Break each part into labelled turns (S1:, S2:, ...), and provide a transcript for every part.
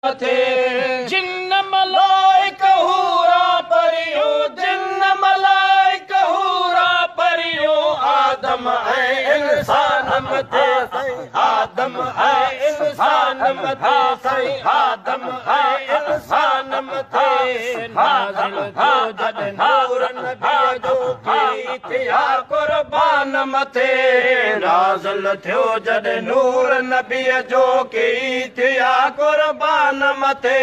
S1: थे जिन्न मलाइक हूरा परियों जिन्न मलाइक हूरा परियों आदम है इंसान मथे आदम है इंसान मथे सही आदम है इंसान मथे नाज़िल थियो जद नूर नबी जो की थिया कुर्बान मथे नाज़िल थियो जद नूर नबी जो की थिया कुर्बान मथे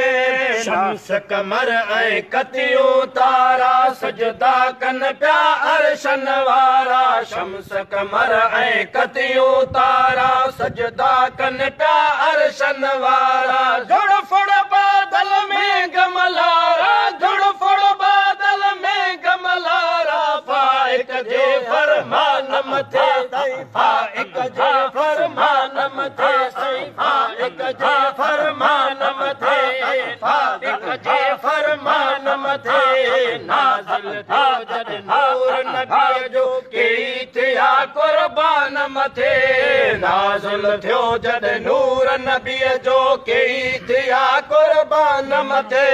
S1: शम्स कमर ऐं कतियूं तारा सजदा कन पिया अर्शन वारा शम्स कमर ऐं कतियूं तारा सजदा कन पिया अर्शन वारा जुड़ फुड़ बादल में गमलारा जुड़ फुड़ बादल में गमलारा फाइक जे फरमान मथे फाइक जे फरमान मथे फाइक जे फरमान मथे फाइक जे फरमान मथे नाज़िल थियो जद नूर नबी जो की थिया कुर्बान मथे नाज़िल थियो जद नूर नबी जो की थिया कुर्बान मथे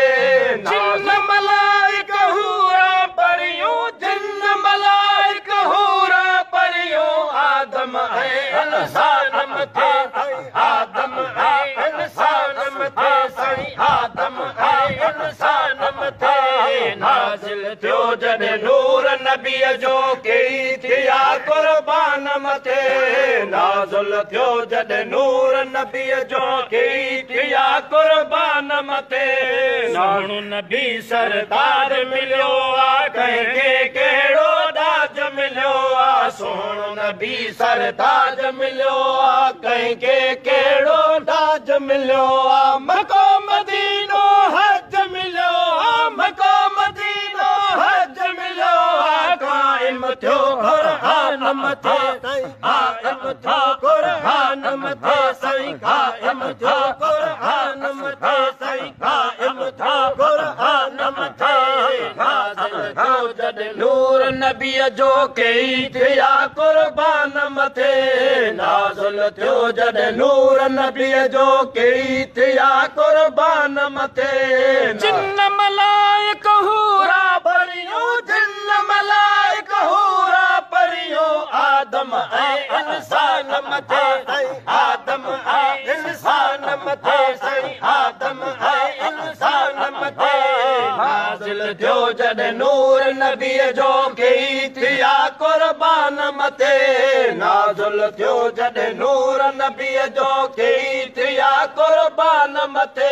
S1: जिन्न मलाइक हूरा परियों जिन्न मलाइक हूरा परियों आदम है इंसान मथे आदम है इंसान मथे सही आदम है इंसान मथे नाज़िल थियो जद नूर नबी जो की थिया कुर्बान मथे नाज़िल थियो जद नूर नबी जो की थिया कुर्बान मथे सोणो नबी सरदार मिलियो आ कंहिंखे कहिड़ो दाज मिलियो आ सोणो नबी सरदार मिलियो आ कंहिंखे कहिड़ो दाज मिलियो आ मको मदीनो हज मिलियो आ मको मदीनो हज मिलियो आ क़ाइम थियो क़ुरआन मथे क़ाइम थियो क़ुरआन मथे सही क़ाइम थियो क़ुरआन मथे सही क़ाइम थियो क़ुरआन मथे नाज़िल थियो जद नूर नबी जो की थिया कुर्बान मथे नाज़िल थियो जद नूर नबी जो की थिया कुर्बान मथे जिन्न मलाइक हूरा परियों जिन्न मलाइक हूरा परियों आदम है इंसान मथे आदम है इंसान मथे सही आदम है इंसान मथे नाज़िल थियो जद नूर नबी जो की थिया कुर्बान मथे नाज़िल थियो जद नूर नबी जो की थिया कुर्बान मथे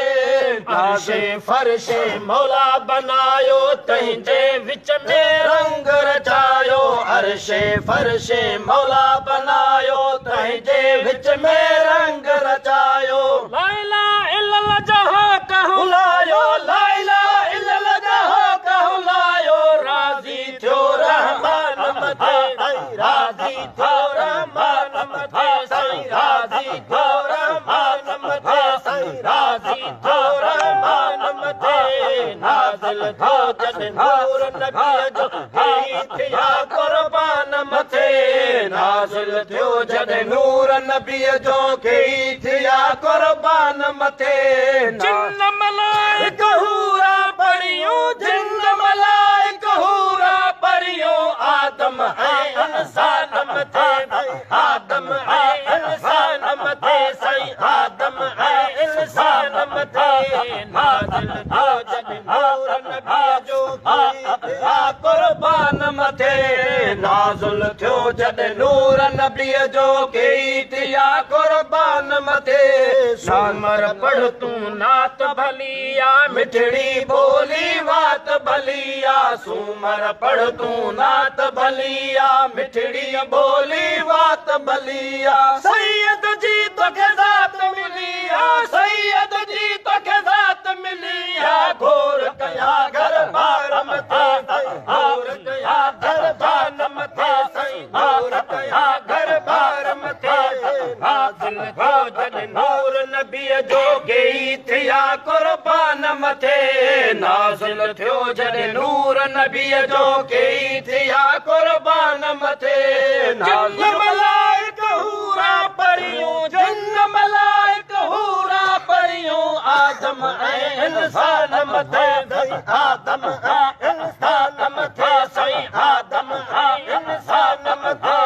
S1: अर्शे फर्शे मौला बनायो तंहिंजे विच में रंग रचायो अर्शे फर्शे मौला बनायो तंहिंजे विच में रंग रचायो ला इलाहा इल्लल्लाह जहां कहलायो ला इलाहा इल्लल्लाह जहां कहलायो राज़ी थियो रहमान मथे राज़ी थियो रहमान मथे सही राज़ी थियो रहमान मथे सही राज़ी थियो रहमान मथे नाज़िल थियो जद नूर नबी जो की थिया कुर्बान मथे नाज़िल थियो जद नूर नबी जो की थिया कुर्बान मथे जिन्न मलाइक हूरा परियों जिन्न मलाइक हूरा परियों आदम है इंसान मथे आदम है इंसान मथे सही आदम है इंसान मथे नाज़िल थियो जद नूर नबी जो की थिया कुर्बान मथे नाज़िल थियो जद नूर नबी जो की थिया कुर्बान मथे सुमर पढ़ तूं नात भलिया मिठड़ी बोली बात भलिया सुमर पढ़ तूं नात भलिया मिठड़ी बोली बात भलिया सैयद जी तोखे ज़ात मिलिया सैयद जी तोखे ज़ात मिलिया घोर कया घर बार मथे घोर कया घर बार मथे घोर कया घर बार मथे नाज़िल थियो जद नूर नबी जो की थिया कुर्बान मथे नाज़िल थियो जद नूर नबी जो की थिया कुर्बान मथे जिन्न मलाइक हूरा परियों जिन्न मलाइक हूरा परियों आदम ऐं इंसान मथे साईं आदम ऐं इंसान मथे साईं आदम ऐं इंसान मथे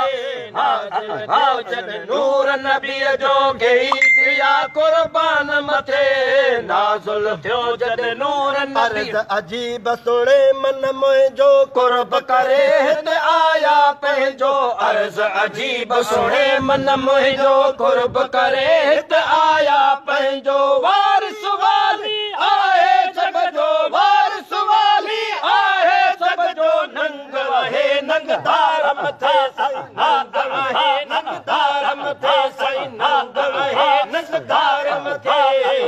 S1: नाज़िल थियो जॾहिं नूर नबीअ जो गेतिया कुर्बान मथे नाज़िल थियो जॾहिं नूर नबी अजीब सुणे मन मुंहिंजो कुर्ब करे हिते आया पंहिंजो अर्ज़ अजीब सुणे मन मुंहिंजो कुर्ब करे हिते आया पंहिंजो वारिस वाली आहे जग जो वारिस वाली आहे जग जो नंग वहे नंगदार मथे साईं नंग वहे नंगदार मथे साईं नंग वहे नंगदार मथे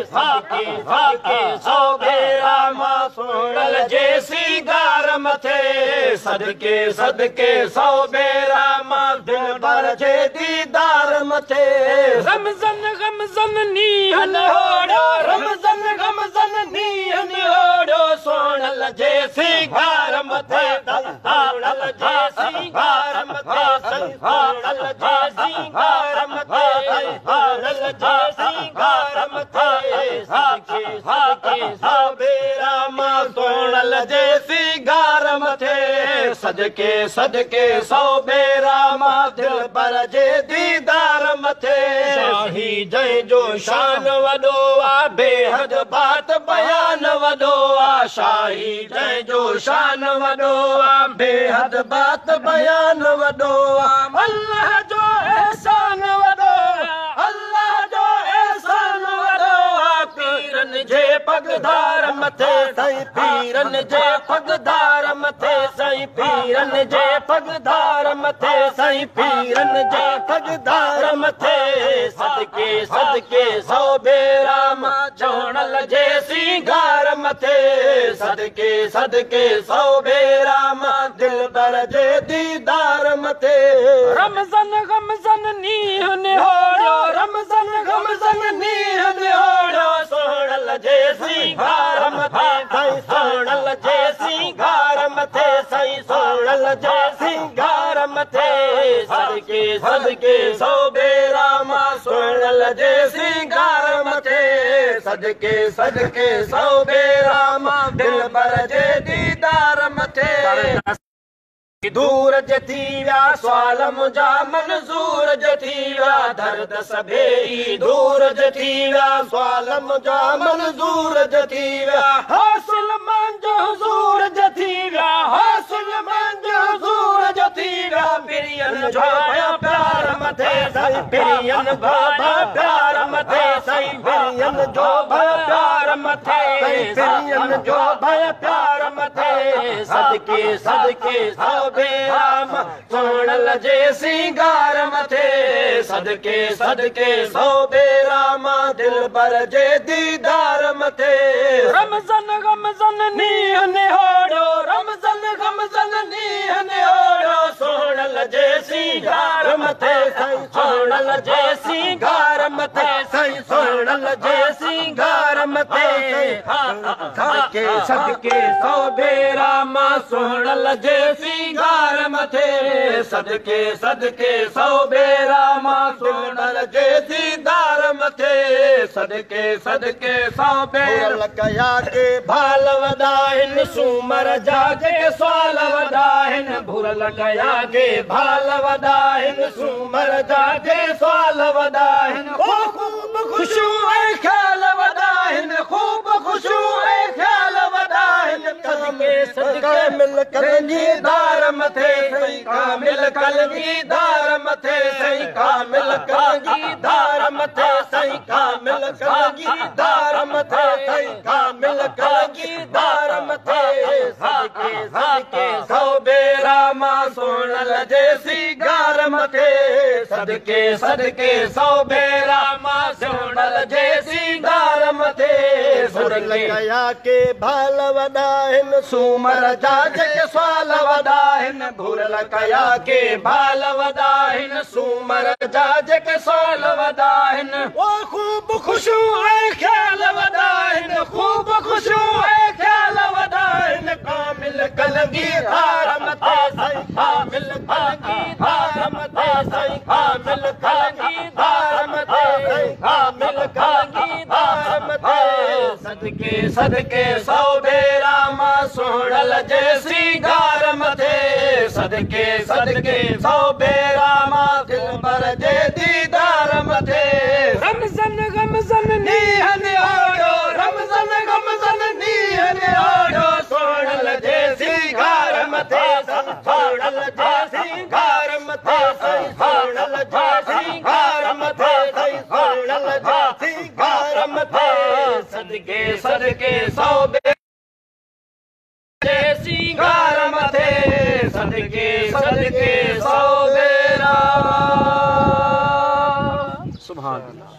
S1: सदके सौ भेरा मां सुणल जेसी गार मथे सदके सदके सौ भेरा मां दिल भर जे दीदार मथे रमज़न गमज़न नीहन होड़ो रमज़न गमज़न नीहन होड़ो सोनल जेसी गार मथे सोनल जेसी गार मथे सोनल जेसी गार मथे सोनल जेसी गार मथे सदके सदके सौ भेरा मां सोनल जेसी गार मथे सदके सदके सौ भेरा मां दिल भर जे दीदार मथे शाही जंहिंजो शान वॾो आ बेहद बात बयान वॾो आ शाही जंहिंजो शान वॾो आ बेहद बात बयान वॾो आ अल्लाह जो एहसान वॾो अल्लाह जो एहसान वॾो आ पीरन जे पगधार मथे साईं पीरन जे पगधार मथे साईं पीरन जे पगधार मथे साईं पीरन जे पगधार मथे सदके सदके सौ भेरा मां चवणल जेसी गार मथे सदके सदके सौ भेरा मां दिल भर जे दीदार मथे रमज़न गमज़न नीहन होड़ो रमज़न गमज़न नीहन होड़ो सोनल जेसी गार मथे साईं सोनल जेसी गार मथे साईं सोनल जेसी गार मथे सदके सदके सौ भेरा मां सोनल जेसी गार मथे सदके सदके सौ भेरा मां दिल भर जे दीदार मथे दूर जथी विया सवाल मुंहिंजा मंज़ूर जथी विया दर्द सभेई दूर जथी विया सवाल मुंहिंजा मंज़ूर जथी विया हासिल मंझि हुज़ूर जथी विया हासिल मंझि हुज़ूर जथी विया पिरियन जो भया प्यार मथे साईं पिरियन बाबा प्यार मथे साईं पिरियन जो भया प्यार मथे पिरियन जो भया प्यार मथे सदके सदके सौ भेरा मां सोनल जेसी गार मथे सदके सदके सौ भेरा मां दिल भर जे दीदार मथे रमज़न गमज़न नीहन होड़ो रमज़न गमज़न नीहन होड़ो सोनल जेसी गार मथे साईं सोनल जेसी गार मथे साईं सोनल जेसी गार मथे सदके सदके सौ भेरा मां सोनल जेसी गार मथे सदके सदके सौ भेरा मां सोनल जेसी दार मथे सदके सदके सौ भेरा कया के भाल वॾा आहिनि सूमर जा जेके सवाल वॾा आहिनि भुरल कया के भाल वॾा आहिनि सूमर जा जेके सवाल वॾा आहिनि ख़ूब ख़ुशियूं ऐं ख़्याल वॾा आहिनि ख़ूब ख़ुशियूं ऐं ख़्याल वॾा आहिनि सदके सदके मिल कलगी दार मथे साईं कामिल कलगी दार मथे साईं कामिल कलगी दार मथे साईं कामिल कलगी दार मथे साईं कामिल कलगी दार मथे सदके सदके सौ भेरा मां सोनल जेसी गार मथे सदके सदके सौ भेरा मां सोनल जेसी गार मथे सुरल कया के भाल वॾा आहिनि सूमर जा जेके सवाल वॾा आहिनि भुरल कया के भाल वॾा आहिनि सूमर जा जेके सवाल वॾा आहिनि ख़ूब ख़ुशियूं ऐं ख़्याल वॾा आहिनि ख़ूब ख़ुशियूं ऐं ख़्याल वॾा आहिनि कामिल कलगी धार मथे साईं कामिल कलगी धार मथे साईं कामिल कलगी धार मथे साईं कामिल कलगी धार मथे सदके सदके सौ बेरा मां सोहणल जे सिंगार मथे सदके सदके सौ बेरा मां दिलबर जे दीदार मथे रमज़न गमज़न नीहन ओढ़ो रमज़न गमज़न नीहन ओढ़ो सोहणल जे सिंगार मथे सोहणल जे सिंगार मथे सोहणल जे सिंगार मथे सोहणल जे सिंगार मथे सदके सदके सौ बेरा सिंगार मथे सदके सदके सौ बेरा सुभान अल्लाह।